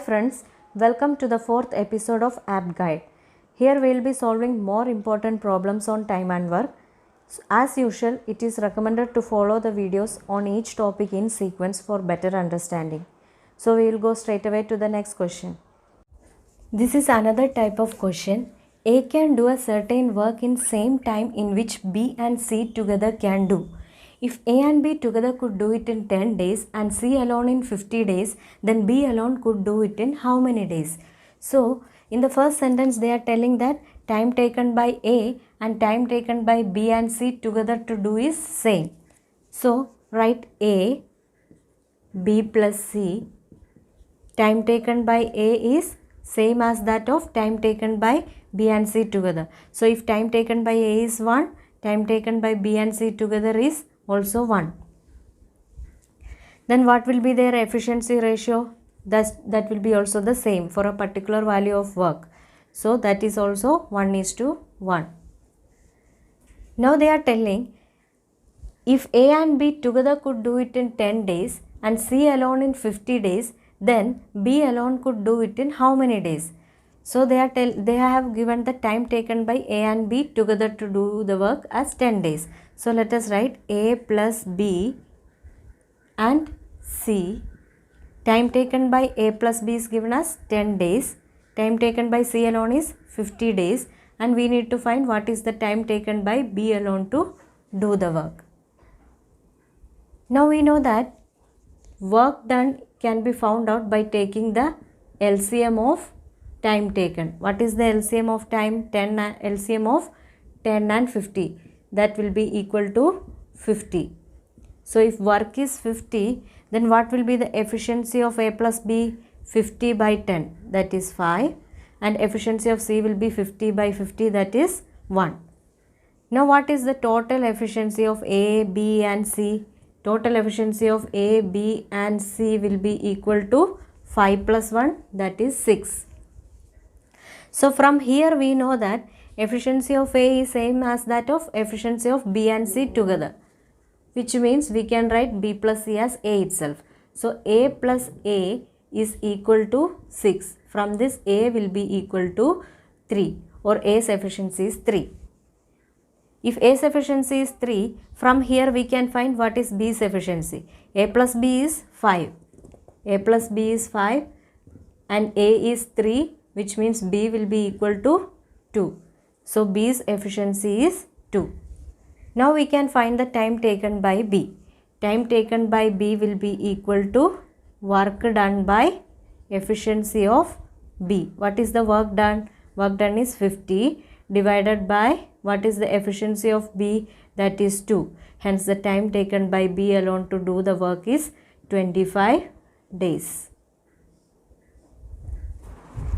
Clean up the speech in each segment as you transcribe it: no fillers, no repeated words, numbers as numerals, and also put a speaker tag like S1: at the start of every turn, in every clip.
S1: friends, welcome to the fourth episode of App Guide. Here we will be solving more important problems on time and work. As usual, it is recommended to follow the videos on each topic in sequence for better understanding. So we will go straight away to the next question. This is another type of question. A can do a certain work in same time in which B and C together can do. If A and B together could do it in 10 days and C alone in 50 days, then B alone could do it in how many days? So, in the first sentence they are telling that time taken by A and time taken by B and C together to do is same. So, write A, B plus C. Time taken by A is same as that of time taken by B and C together. So, if time taken by A is 1, time taken by B and C together is also 1. Then what will be their efficiency ratio? That will be also the same for a particular value of work. So, that is also 1:1. Now, they are telling if A and B together could do it in 10 days and C alone in 50 days, then B alone could do it in how many days? So, they have given the time taken by A and B together to do the work as 10 days. So, let us write A plus B and C. Time taken by A plus B is given as 10 days. Time taken by C alone is 50 days. And we need to find what is the time taken by B alone to do the work. Now, we know that work done can be found out by taking the LCM of time taken. What is the LCM of time? LCM of 10 and 50. That will be equal to 50. So, if work is 50, then what will be the efficiency of A plus B? 50 by 10, that is 5. And efficiency of C will be 50 by 50, that is 1. Now, what is the total efficiency of A, B and C? Total efficiency of A, B and C will be equal to 5 plus 1, that is 6. So, from here we know that efficiency of A is same as that of efficiency of B and C together, which means we can write B plus C as A itself. So, A plus A is equal to 6. From this A will be equal to 3, or A's efficiency is 3. If A's efficiency is 3, from here we can find what is B's efficiency. A plus B is 5. A plus B is 5 and A is 3, which means B will be equal to 2. So, B's efficiency is 2. Now, we can find the time taken by B. Time taken by B will be equal to work done by efficiency of B. What is the work done? Work done is 50 divided by what is the efficiency of B? That is 2. Hence, the time taken by B alone to do the work is 25 days.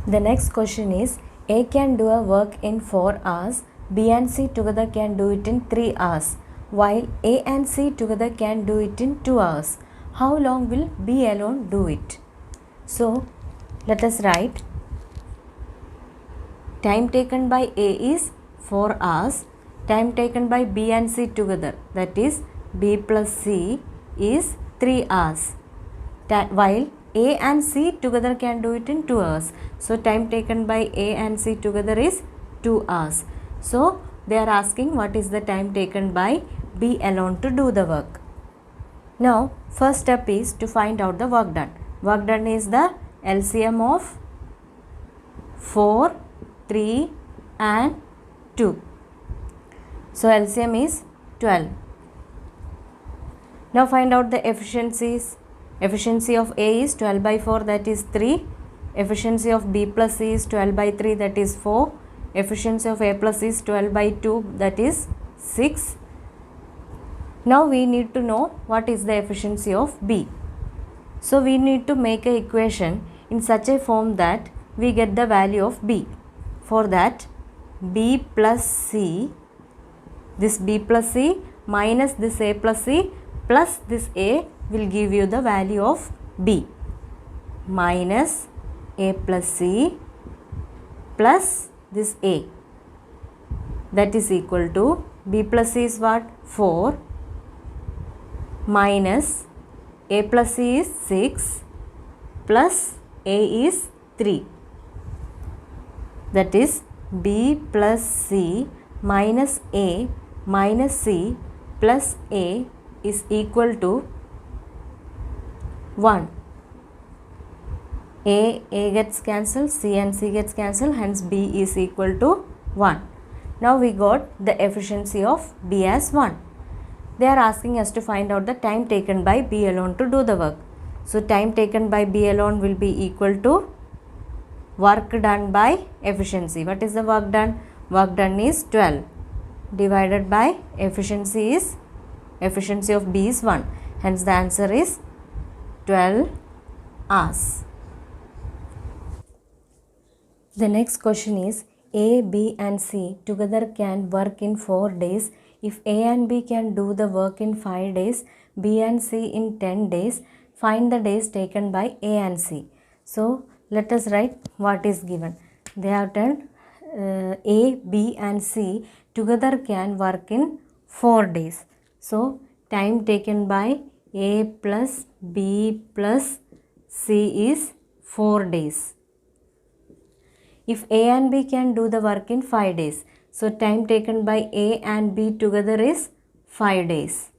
S1: The next question is, A can do a work in 4 hours, B and C together can do it in 3 hours, while A and C together can do it in 2 hours. How long will B alone do it? So, let us write time taken by A is 4 hours, time taken by B and C together, that is B plus C is 3 hours, while A and C together can do it in 2 hours. So, time taken by A and C together is 2 hours. So, they are asking what is the time taken by B alone to do the work. Now, first step is to find out the work done. Work done is the LCM of 4, 3 and 2. So, LCM is 12. Now, find out the efficiencies. Efficiency of A is 12 by 4, that is 3. Efficiency of B plus C is 12 by 3, that is 4. Efficiency of A plus C is 12 by 2, that is 6. Now, we need to know what is the efficiency of B. So, we need to make an equation in such a form that we get the value of B. For that, B plus C, this B plus C minus this A plus C plus this A will give you the value of B, minus A plus C plus this A, that is equal to B plus C is what? 4 minus A plus C is 6 plus A is 3. That is B plus C minus A minus C plus A is equal to 1. A gets cancelled, C and C gets cancelled, hence B is equal to 1. Now we got the efficiency of B as 1. They are asking us to find out the time taken by B alone to do the work. So time taken by B alone will be equal to work done by efficiency. What is the work done? Work done is 12 divided by efficiency of B is 1. Hence the answer is 12 hours. The next question is A, B and C together can work in 4 days. If A and B can do the work in 5 days, B and C in 10 days, find the days taken by A and C. So let us write what is given. They have done A, B and C together can work in 4 days. So time taken by A plus B plus C is 4 days. If A and B can do the work in 5 days, so time taken by A and B together is 5 days.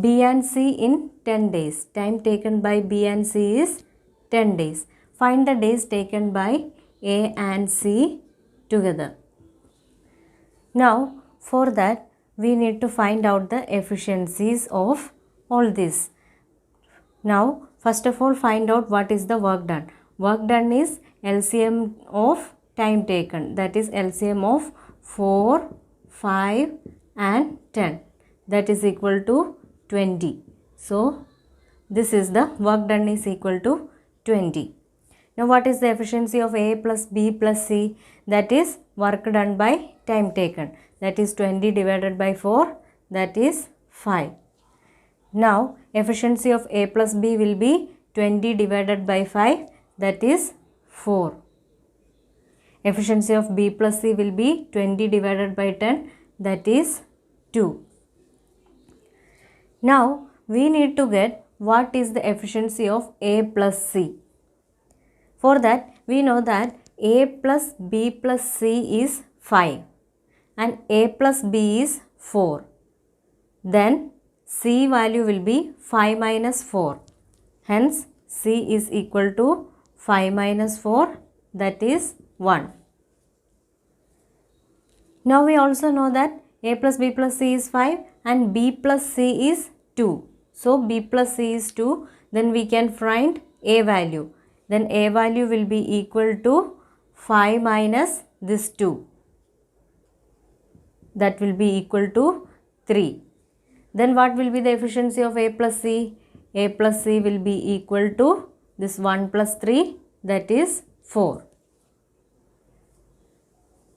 S1: B and C in 10 days. Time taken by B and C is 10 days. Find the days taken by A and C together. Now, for that, we need to find out the efficiencies of all this. Now, first of all, find out what is the work done. Work done is LCM of time taken, that is LCM of 4, 5 and 10, that is equal to 20. So, this is the work done is equal to 20. Now, what is the efficiency of A plus B plus C? That is work done by time taken, that is 20 divided by 4, that is 5. Now, efficiency of A plus B will be 20 divided by 5, that is 4. Efficiency of B plus C will be 20 divided by 10, that is 2. Now, we need to get what is the efficiency of A plus C. For that, we know that A plus B plus C is 5 and A plus B is 4. Then, C value will be 5 minus 4. Hence, C is equal to 5 minus 4, that is 1. Now we also know that A plus B plus C is 5 and B plus C is 2. So B plus C is 2, then we can find A value. Then A value will be equal to 5 minus this 2. That will be equal to 3. Then what will be the efficiency of A plus C? A plus C will be equal to this 1 plus 3, that is 4.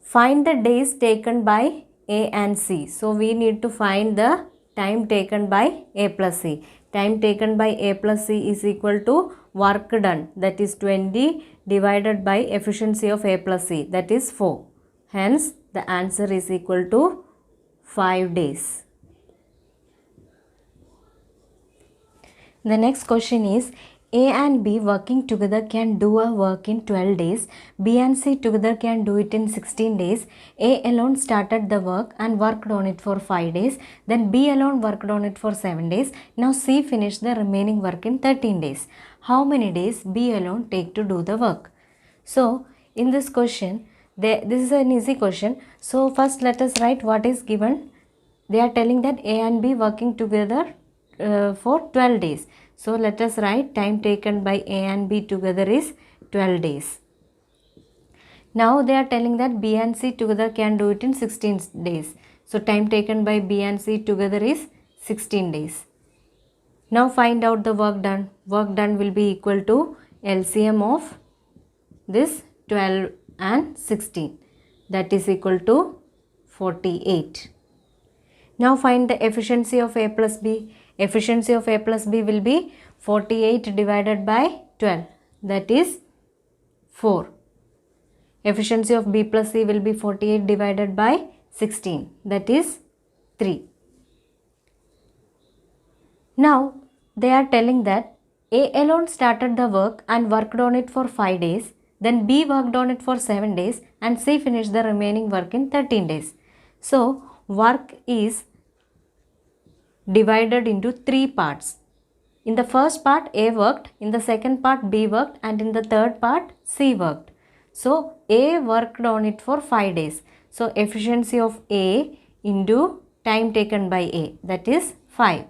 S1: Find the days taken by A and C. So we need to find the time taken by A plus C. Time taken by A plus C is equal to work done, that is 20 divided by efficiency of A plus C, that is 4. Hence the answer is equal to 5 days. The next question is A and B working together can do a work in 12 days. B and C together can do it in 16 days. A alone started the work and worked on it for 5 days. Then B alone worked on it for 7 days. Now C finished the remaining work in 13 days. How many days B alone take to do the work? So in this question, this is an easy question. So first let us write what is given. They are telling that A and B working together for 12 days. So let us write time taken by A and B together is 12 days. Now they are telling that B and C together can do it in 16 days. So time taken by B and C together is 16 days. Now find out the work done. Work done will be equal to LCM of this 12 and 16, that is equal to 48. Now find the efficiency of A plus B. Efficiency of A plus B will be 48 divided by 12, that is 4. Efficiency of B plus C will be 48 divided by 16, that is 3. Now they are telling that A alone started the work and worked on it for 5 days. Then B worked on it for 7 days and C finished the remaining work in 13 days. So, work is divided into 3 parts. In the first part A worked, in the second part B worked, and in the third part C worked. So, A worked on it for 5 days. So, efficiency of A into time taken by A, that is 5,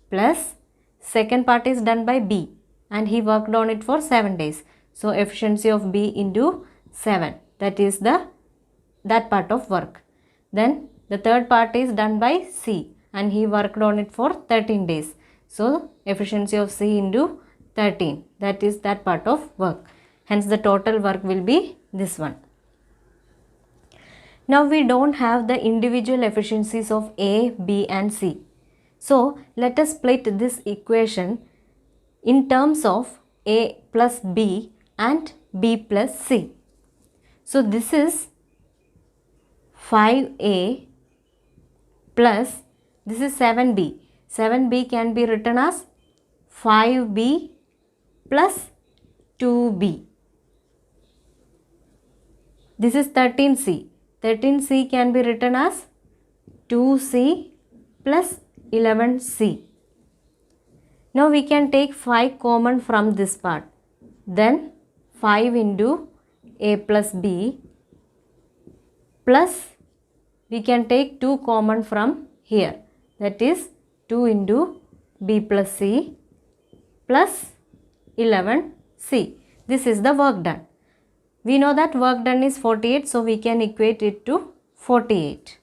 S1: plus second part is done by B and he worked on it for 7 days. So, efficiency of B into 7, that is that part of work. Then the third part is done by C and he worked on it for 13 days. So, efficiency of C into 13, that is that part of work. Hence, the total work will be this one. Now, we don't have the individual efficiencies of A, B and C. So, let us split this equation in terms of A plus B and B plus C. So, this is 5A plus this is 7B. 7B can be written as 5B plus 2B. This is 13C. 13C can be written as 2C plus 11C. Now we can take 5 common from this part. Then 5 into A plus B plus we can take 2 common from here. That is 2 into B plus C plus 11C. This is the work done. We know that work done is 48, so we can equate it to 48.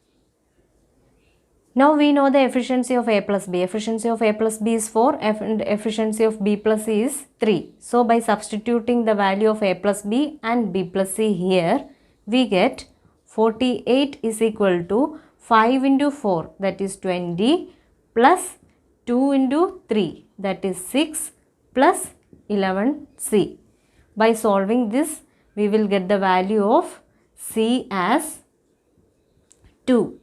S1: Now we know the efficiency of A plus B. Efficiency of A plus B is 4 and efficiency of B plus C is 3. So by substituting the value of A plus B and B plus C here, we get 48 is equal to 5 into 4, that is 20, plus 2 into 3, that is 6, plus 11C. By solving this, we will get the value of C as 2.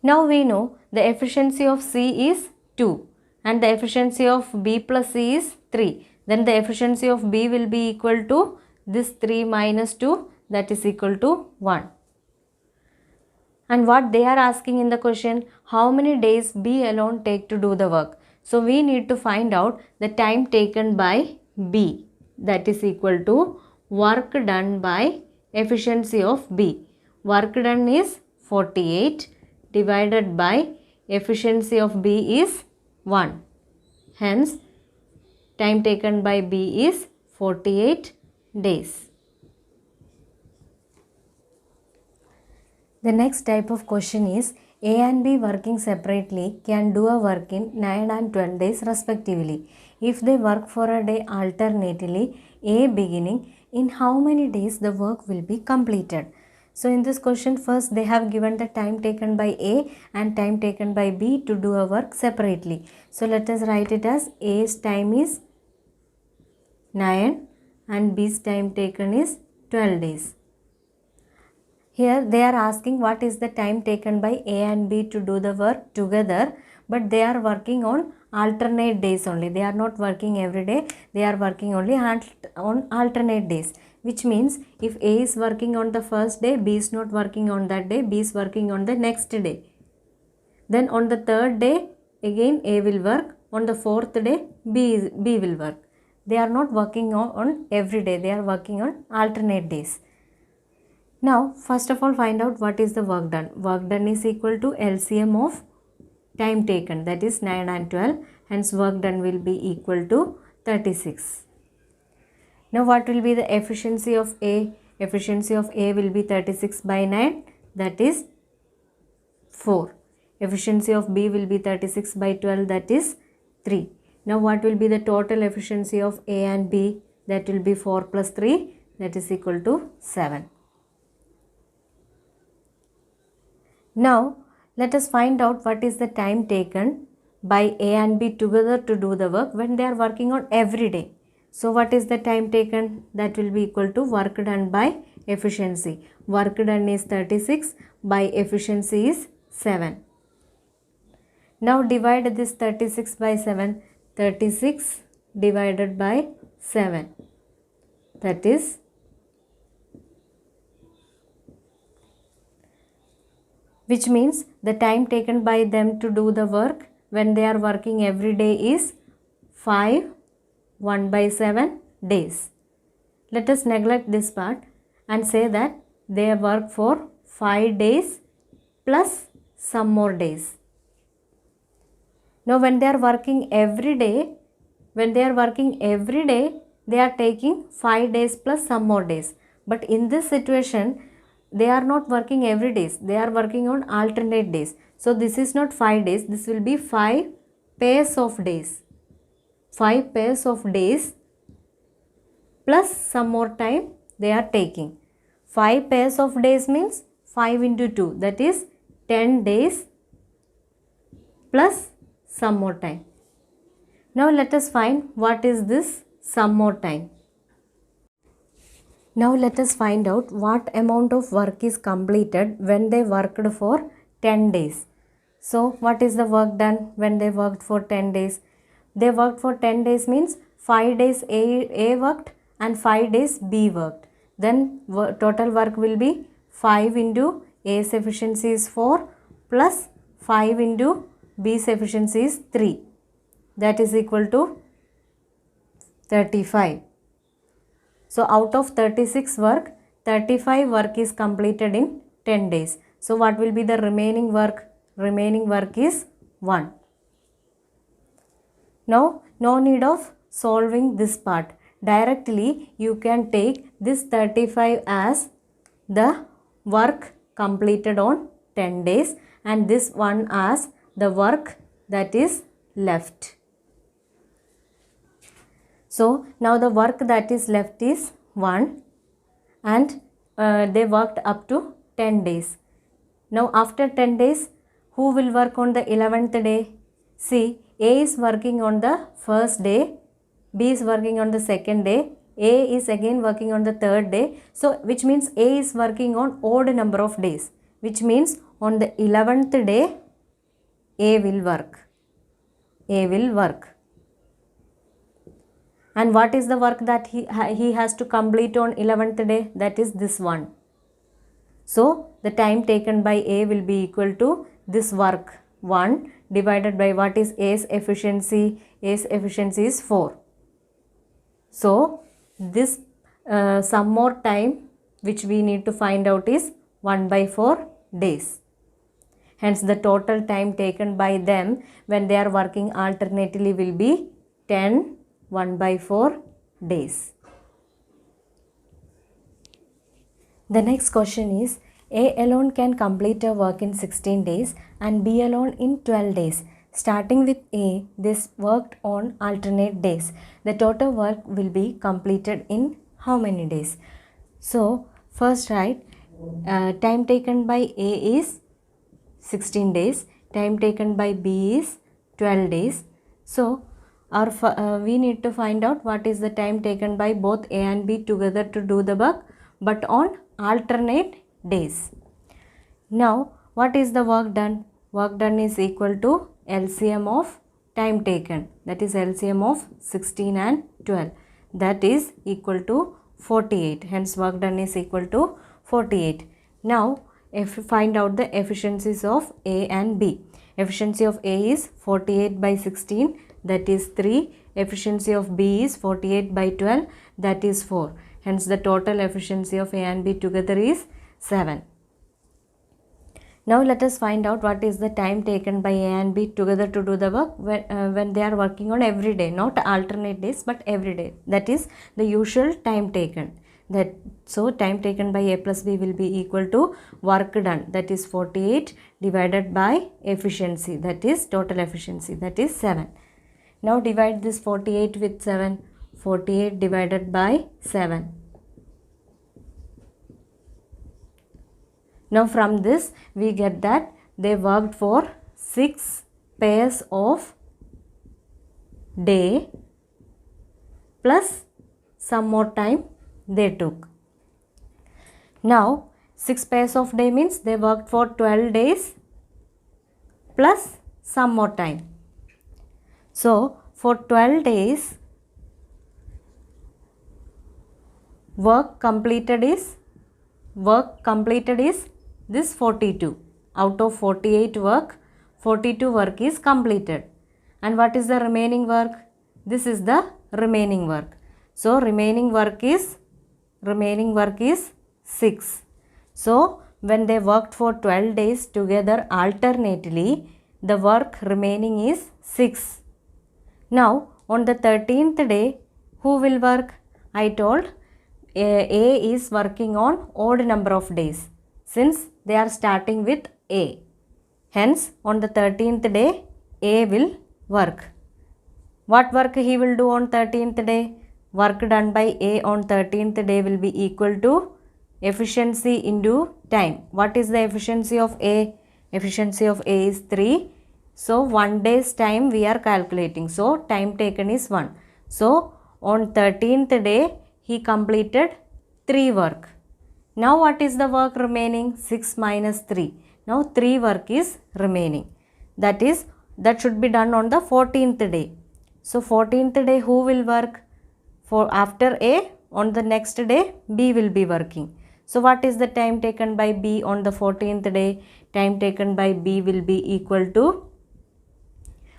S1: Now we know the efficiency of C is 2 and the efficiency of B plus C is 3. Then the efficiency of B will be equal to this 3 minus 2, that is equal to 1. And what they are asking in the question, how many days B alone take to do the work? So we need to find out the time taken by B, that is equal to work done by efficiency of B. Work done is 48 divided by efficiency of B is 1. Hence, time taken by B is 48 days. The next type of question is A and B working separately can do a work in 9 and 12 days respectively. If they work for a day alternately, A beginning, in how many days the work will be completed? So in this question, first they have given the time taken by A and time taken by B to do a work separately. So let us write it as A's time is 9 and B's time taken is 12 days. Here they are asking what is the time taken by A and B to do the work together, but they are working on alternate days only. They are not working every day. They are working only on alternate days, which means if A is working on the first day, B is not working on that day, B is working on the next day. Then on the third day, again A will work. On the fourth day, B will work. They are not working on every day. They are working on alternate days. Now, first of all, find out what is the work done. Work done is equal to LCM of time taken, that is 9 and 12. Hence, work done will be equal to 36. Now, what will be the efficiency of A? Efficiency of A will be 36 by 9, that is 4. Efficiency of B will be 36 by 12, that is 3. Now, what will be the total efficiency of A and B? That will be 4 plus 3, that is equal to 7. Now, let us find out what is the time taken by A and B together to do the work when they are working on every day. So, what is the time taken? That will be equal to work done by efficiency. Work done is 36 by efficiency is 7. Now, divide this 36 by 7. 36 divided by 7. That is which means the time taken by them to do the work when they are working every day is 5 1 by 7 days. Let us neglect this part and say that they work for 5 days plus some more days. Now when they are working every day, they are taking 5 days plus some more days. But in this situation, they are not working every day. They are working on alternate days. So this is not 5 days. This will be 5 pairs of days. 5 pairs of days plus some more time they are taking. 5 pairs of days means 5 into 2. That is 10 days plus some more time. Now let us find what is this some more time. Now let us find out what amount of work is completed when they worked for 10 days. So what is the work done when they worked for 10 days? They worked for 10 days means 5 days A worked and 5 days B worked. Then total work will be 5 into A's efficiency is 4 plus 5 into B's efficiency is 3. That is equal to 35. So out of 36 work, 35 work is completed in 10 days. So what will be the remaining work? Remaining work is 1. Now no need of solving this part. Directly you can take this 35 as the work completed on 10 days and this one as the work that is left. So now the work that is left is 1 and they worked up to 10 days. Now after 10 days, who will work on the 11th day? See, A is working on the first day, B is working on the second day, A is again working on the third day. So which means A is working on odd number of days, which means on the 11th day A will work. A will work. And what is the work that he has to complete on 11th day? That is this one. So the time taken by A will be equal to this work 1 divided by what is A's efficiency? A's efficiency is 4. So this some more time which we need to find out is 1 by 4 days. Hence the total time taken by them when they are working alternately will be 10 1 by 4 days. The next question is, A alone can complete a work in 16 days and B alone in 12 days. Starting with A, this worked on alternate days. The total work will be completed in how many days? So first write time taken by A is 16 days, time taken by B is 12 days. So we need to find out what is the time taken by both A and B together to do the work, but on alternate days. Now what is the work done? Work done is equal to LCM of time taken, that is LCM of 16 and 12, that is equal to 48. Hence work done is equal to 48. Now if you find out the efficiencies of A and B. Efficiency of A is 48 by 16, that is 3. Efficiency of B is 48 by 12, that is 4. Hence the total efficiency of A and B together is 7. Now let us find out what is the time taken by A and B together to do the work when they are working on every day, not alternate days but every day. That is the usual time taken. So time taken by A plus B will be equal to work done, that is 48 divided by efficiency, that is total efficiency, that is 7. Now divide this 48 with 7. 48 divided by 7. Now from this we get that they worked for 6 pairs of day plus some more time they took. Now 6 pairs of day means they worked for 12 days plus some more time. So for 12 days, work completed is this 42. Out of 48 work, 42 work is completed. And what is the remaining work? This is the remaining work. So remaining work is 6. So when they worked for 12 days together alternately, the work remaining is 6. Now on the 13th day, who will work? I told A is working on odd number of days since they are starting with A. Hence on the 13th day, A will work. What work he will do on 13th day? Work done by A on 13th day will be equal to efficiency into time. What is the efficiency of A? Efficiency of A is 3. So 1 day's time we are calculating. So time taken is 1. So on 13th day he completed 3 work. Now what is the work remaining? 6 minus 3. Now 3 work is remaining. That should be done on the 14th day. So 14th day who will work? For after A, on the next day B will be working. So what is the time taken by B on the 14th day? Time taken by B will be equal to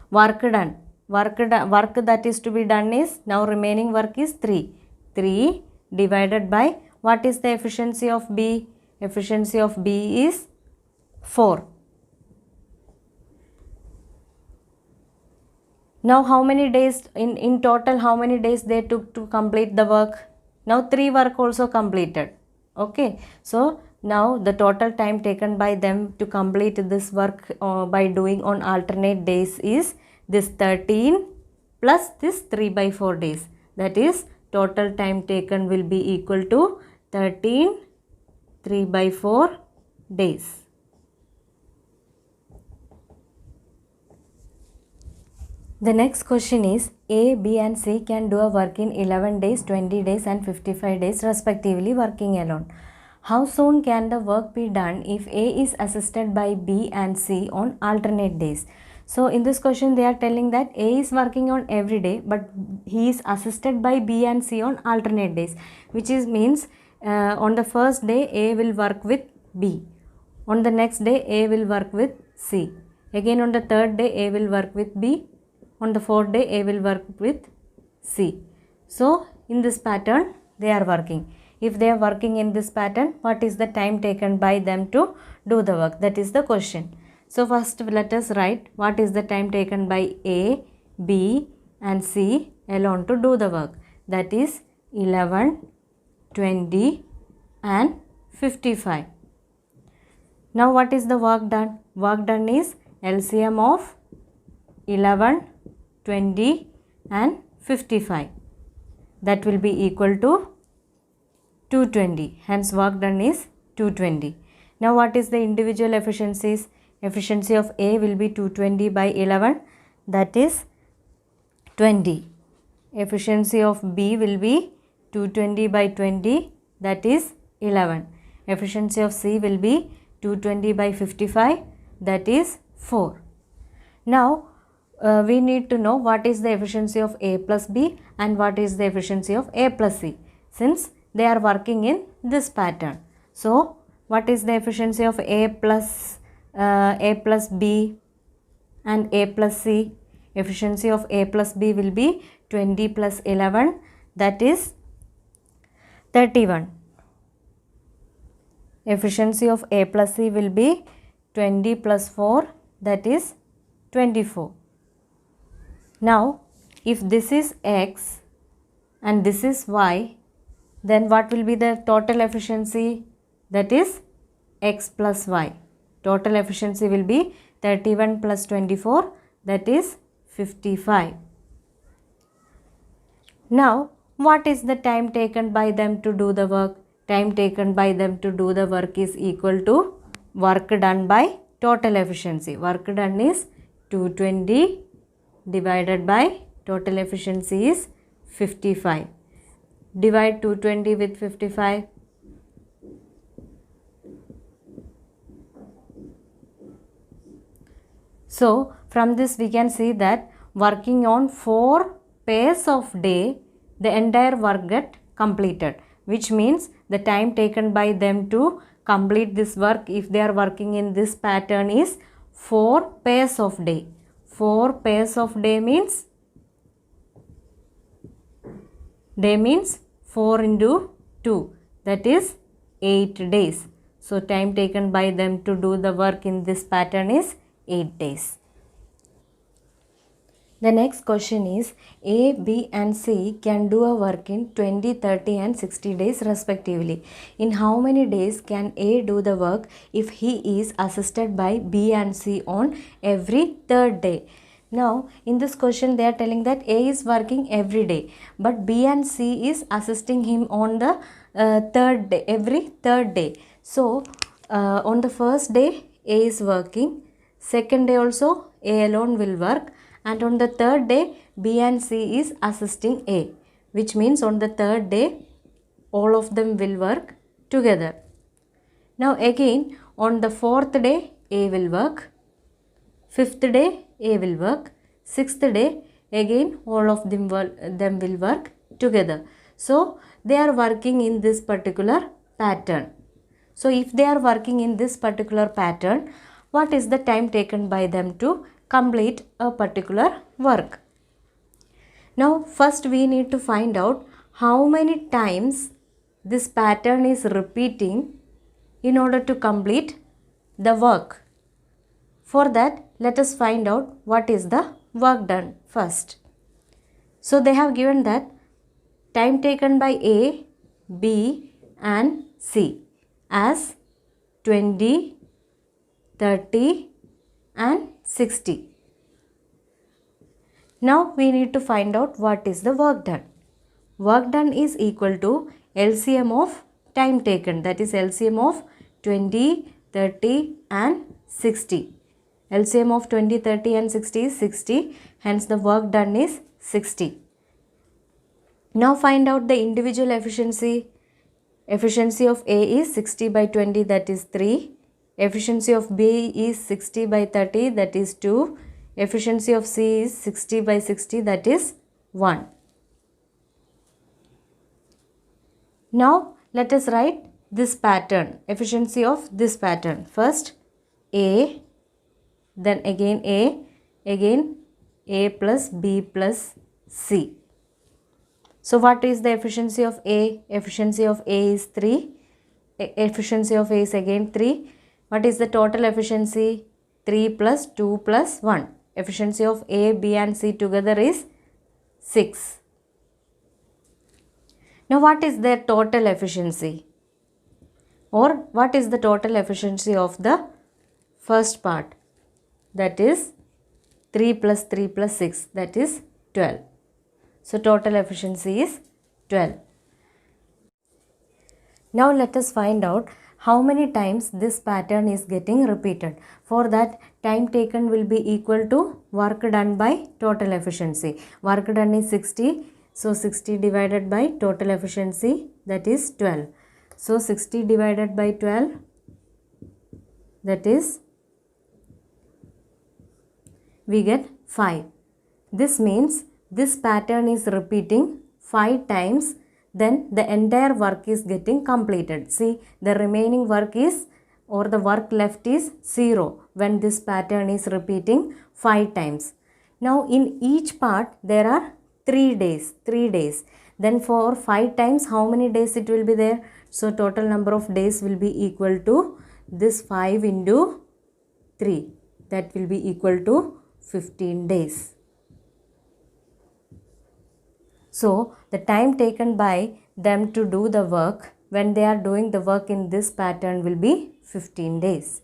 S1: work done. Work that is to be done is, now remaining work is 3. 3 divided by, what is the efficiency of B? Efficiency of B is 4. Now how many days, in total how many days they took to complete the work? Now 3 work also completed. Okay. So now the total time taken by them to complete this work by doing on alternate days is this 13 plus this 3 by 4 days. That is total time taken will be equal to 13 3 by 4 days. The next question is, A, B and C can do a work in 11 days, 20 days and 55 days respectively working alone. How soon can the work be done if A is assisted by B and C on alternate days? So in this question they are telling that A is working on every day but he is assisted by B and C on alternate days, which means on the first day A will work with B. On the next day A will work with C. Again on the third day A will work with B. On the fourth day A will work with C. So in this pattern they are working. If they are working in this pattern, what is the time taken by them to do the work? That is the question. So first let us write what is the time taken by A, B and C alone to do the work. That is 11, 20 and 55. Now what is the work done? Work done is LCM of 11, 20 and 55. That will be equal to 220. Hence work done is 220. Now what is the individual efficiencies? Efficiency of A will be 220 by 11, that is 20. Efficiency of B will be 220 by 20, that is 11. Efficiency of C will be 220 by 55, that is 4. Now we need to know what is the efficiency of A plus B and what is the efficiency of A plus C, since they are working in this pattern. So what is the efficiency of A plus B and A plus C? Efficiency of A plus B will be 20 plus 11, that is 31. Efficiency of A plus C will be 20 plus 4, that is 24. Now if this is X and this is Y, then what will be the total efficiency? That is X plus Y. Total efficiency will be 31 plus 24, that is 55. Now what is the time taken by them to do the work? Time taken by them to do the work is equal to work done by total efficiency. Work done is 220 divided by total efficiency is 55. Divide 220 with 55. So from this we can see that working on 4 pairs of day, the entire work get completed, which means the time taken by them to complete this work, if they are working in this pattern, is 4 pairs of day. 4 pairs of day means 4 into 2, that is 8 days. So time taken by them to do the work in this pattern is 8 days. The next question is, A, B and C can do a work in 20, 30 and 60 days respectively. In how many days can A do the work if he is assisted by B and C on every third day? Now in this question they are telling that A is working every day, but B and C is assisting him on the third day, every third day. So on the first day A is working, second day also A alone will work, and on the third day B and C is assisting A, which means on the third day all of them will work together. Now again on the fourth day A will work, fifth day A will work, sixth day again all of them will work together. So they are working in this particular pattern. So if they are working in this particular pattern, what is the time taken by them to complete a particular work? Now first we need to find out how many times this pattern is repeating in order to complete the work. For that, let us find out what is the work done first. So they have given that time taken by A, B and C as 20, 30 and 60. Now we need to find out what is the work done. Work done is equal to LCM of time taken, that is LCM of 20, 30 and 60. LCM of 20, 30 and 60 is 60, hence the work done is 60. Now find out the individual efficiency. Efficiency of A is 60 by 20, that is 3. Efficiency of B is 60 by 30, that is 2. Efficiency of C is 60 by 60, that is 1. Now let us write this pattern, efficiency of this pattern. First A, then again A plus B plus C. So what is the efficiency of A? Efficiency of A is 3. Efficiency of A is again 3. What is the total efficiency? 3 plus 2 plus 1. Efficiency of A, B and C together is 6. Now what is their total efficiency? Or what is the total efficiency of the first part? That is 3 plus 3 plus 6, that is 12. So total efficiency is 12. Now let us find out how many times this pattern is getting repeated. For that, time taken will be equal to work done by total efficiency. Work done is 60. So 60 divided by total efficiency, that is 12. So 60 divided by 12, that is, we get 5. This means this pattern is repeating 5 times, then the entire work is getting completed. See, the remaining work is, or the work left is 0 when this pattern is repeating 5 times. Now in each part there are 3 days. Then for 5 times how many days it will be there? So total number of days will be equal to this 5 into 3. That will be equal to 15 days. So the time taken by them to do the work when they are doing the work in this pattern will be 15 days.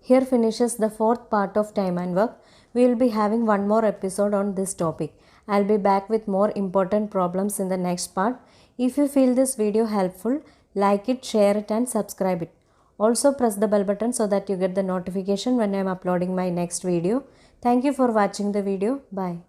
S1: Here finishes the 4th part of time and work. We will be having one more episode on this topic. I'll be back with more important problems in the next part. If you feel this video helpful, like it, share it and subscribe it. Also press the bell button so that you get the notification when I am uploading my next video. Thank you for watching the video. Bye.